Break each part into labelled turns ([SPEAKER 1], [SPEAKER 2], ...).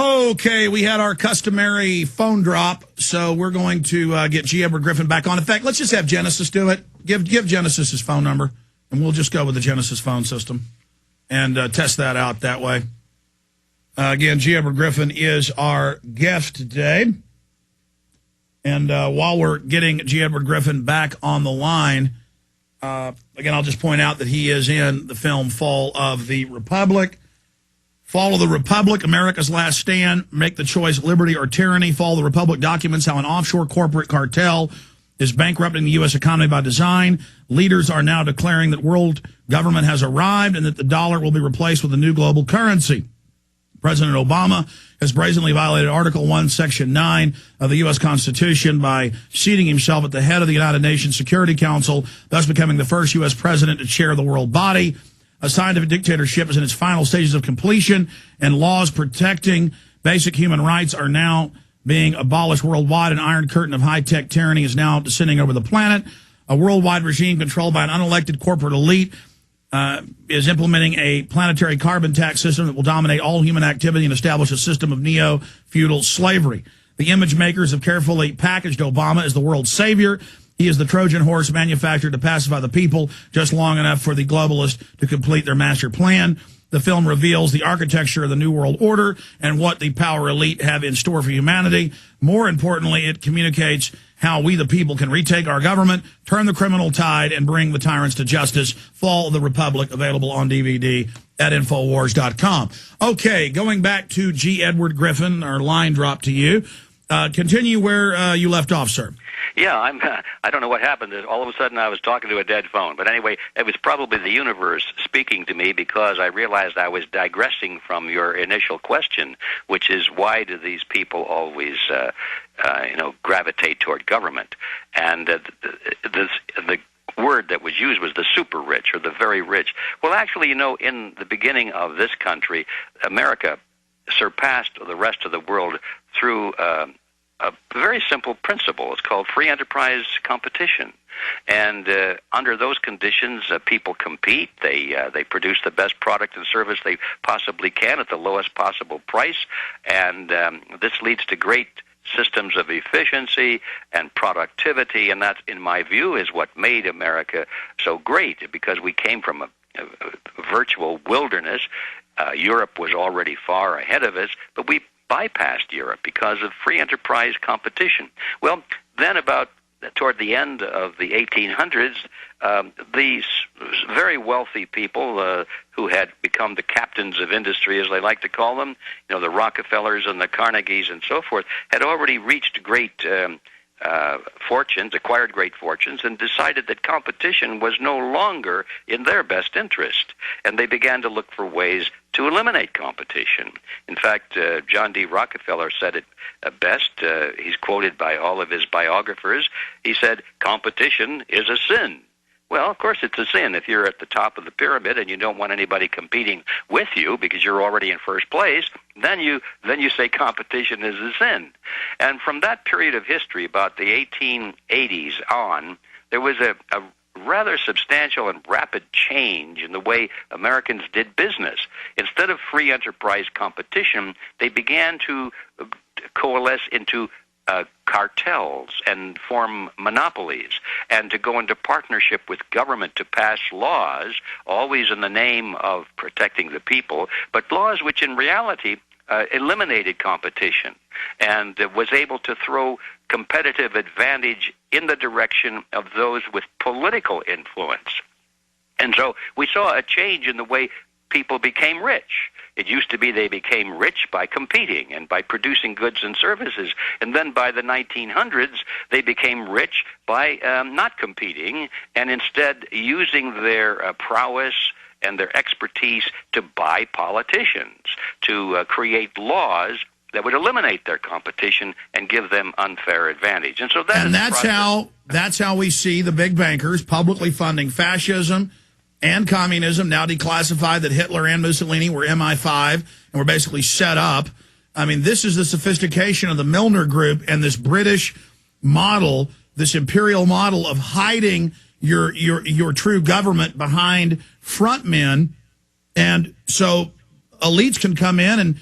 [SPEAKER 1] Okay, we had our customary phone drop, so we're going to get G. Edward Griffin back on. In fact, let's just have Genesis do it. Give Genesis his phone number, and we'll just go with the Genesis phone system and test that out that way. Again, G. Edward Griffin is our guest today. And while we're getting G. Edward Griffin back on the line, again, I'll just point out that he is in the film Fall of the Republic. Fall of the Republic, America's Last Stand, Make the Choice, Liberty or Tyranny. Fall of the Republic documents how an offshore corporate cartel is bankrupting the U.S. economy by design. Leaders are now declaring that world government has arrived and that the dollar will be replaced with a new global currency. President Obama has brazenly violated Article 1, Section 9 of the U.S. Constitution by seating himself at the head of the United Nations Security Council, thus becoming the first U.S. president to chair the world body. A scientific dictatorship is in its final stages of completion, and laws protecting basic human rights are now being abolished worldwide. An iron curtain of high-tech tyranny is now descending over the planet. A worldwide regime controlled by an unelected corporate elite is implementing a planetary carbon tax system that will dominate all human activity and establish a system of neo-feudal slavery. The image makers have carefully packaged Obama as the world's savior. He is the Trojan horse manufactured to pacify the people just long enough for the globalists to complete their master plan. The film reveals the architecture of the New World Order and what the power elite have in store for humanity. More importantly, it communicates how we, the people, can retake our government, turn the criminal tide, and bring the tyrants to justice. Fall of the Republic, available on DVD at INFOWARS.com. Okay, going back to G. Edward Griffin, our line drop to you. Continue where you left off, sir.
[SPEAKER 2] Yeah, I don't know what happened. All of a sudden, I was talking to a dead phone. But anyway, it was probably the universe speaking to me because I realized I was digressing from your initial question, which is why do these people always, gravitate toward government? And the word that was used was the super rich or the very rich. Well, actually, in the beginning of this country, America surpassed the rest of the world through a very simple principle. It's called free enterprise competition. And under those conditions, people compete. They produce the best product and service they possibly can at the lowest possible price. And this leads to great systems of efficiency and productivity. And that, in my view, is what made America so great, because we came from a virtual wilderness. Europe was already far ahead of us, but we bypassed Europe because of free enterprise competition. Well, then toward the end of the 1800s, these very wealthy people who had become the captains of industry, as they like to call them, the Rockefellers and the Carnegies and so forth, had already reached great fortunes, acquired great fortunes, and decided that competition was no longer in their best interest. And they began to look for ways to eliminate competition. In fact, John D. Rockefeller said it best. He's quoted by all of his biographers. He said, "Competition is a sin." Well, of course it's a sin if you're at the top of the pyramid and you don't want anybody competing with you because you're already in first place. Then you say competition is a sin. And from that period of history, about the 1880s on, there was a rather substantial and rapid change in the way Americans did business. Instead of free enterprise competition, they began to coalesce into cartels and form monopolies, and to go into partnership with government to pass laws, always in the name of protecting the people, but laws which in reality eliminated competition and was able to throw competitive advantage in the direction of those with political influence. And so we saw a change in the way people became rich. It used to be they became rich by competing and by producing goods and services. And then by the 1900s, they became rich by not competing and instead using their prowess and their expertise to buy politicians, to create laws that would eliminate their competition and give them unfair advantage. And so
[SPEAKER 1] that's how we see the big bankers publicly funding fascism and communism, now declassified that Hitler and Mussolini were MI5 and were basically set up. I mean, this is the sophistication of the Milner Group and this British model, this imperial model of hiding your true government behind front men. And so elites can come in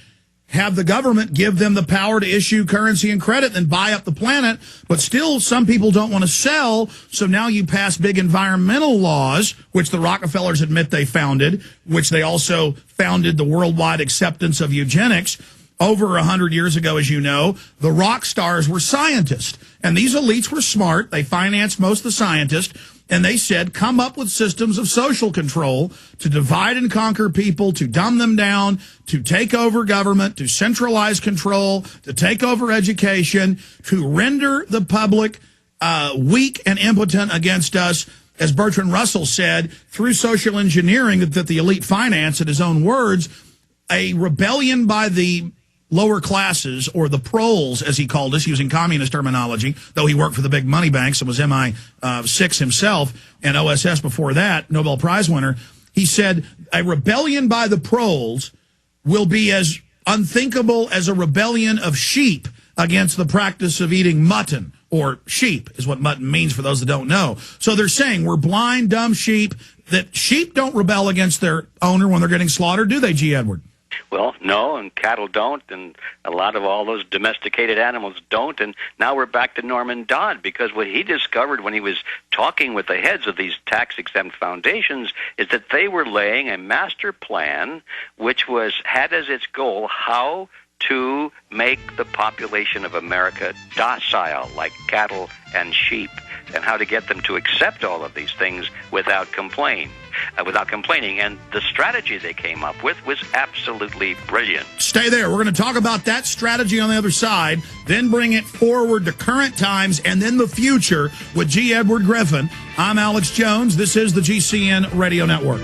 [SPEAKER 1] have the government give them the power to issue currency and credit and buy up the planet. But still, some people don't want to sell. So now you pass big environmental laws, which the Rockefellers admit they founded, which they also founded the worldwide acceptance of eugenics. Over 100 years ago, as you know, the rock stars were scientists. And these elites were smart. They financed most of the scientists. And they said, come up with systems of social control to divide and conquer people, to dumb them down, to take over government, to centralize control, to take over education, to render the public weak and impotent against us. As Bertrand Russell said, through social engineering that the elite finance, in his own words, a rebellion by the lower classes, or the proles, as he called us, using communist terminology, though he worked for the big money banks and was MI6 himself, and OSS before that, Nobel Prize winner. He said, a rebellion by the proles will be as unthinkable as a rebellion of sheep against the practice of eating mutton, or sheep is what mutton means for those that don't know. So they're saying we're blind, dumb sheep, that sheep don't rebel against their owner when they're getting slaughtered, do they, G. Edward?
[SPEAKER 2] Well, no, and cattle don't, and a lot of all those domesticated animals don't, and now we're back to Norman Dodd, because what he discovered when he was talking with the heads of these tax-exempt foundations is that they were laying a master plan which had as its goal how to make the population of America docile, like cattle and sheep, and how to get them to accept all of these things without complaining. And the strategy they came up with was absolutely brilliant.
[SPEAKER 1] Stay there. We're going to talk about that strategy on the other side, then bring it forward to current times and then the future with G. Edward Griffin. I'm Alex Jones. This is the GCN Radio Network.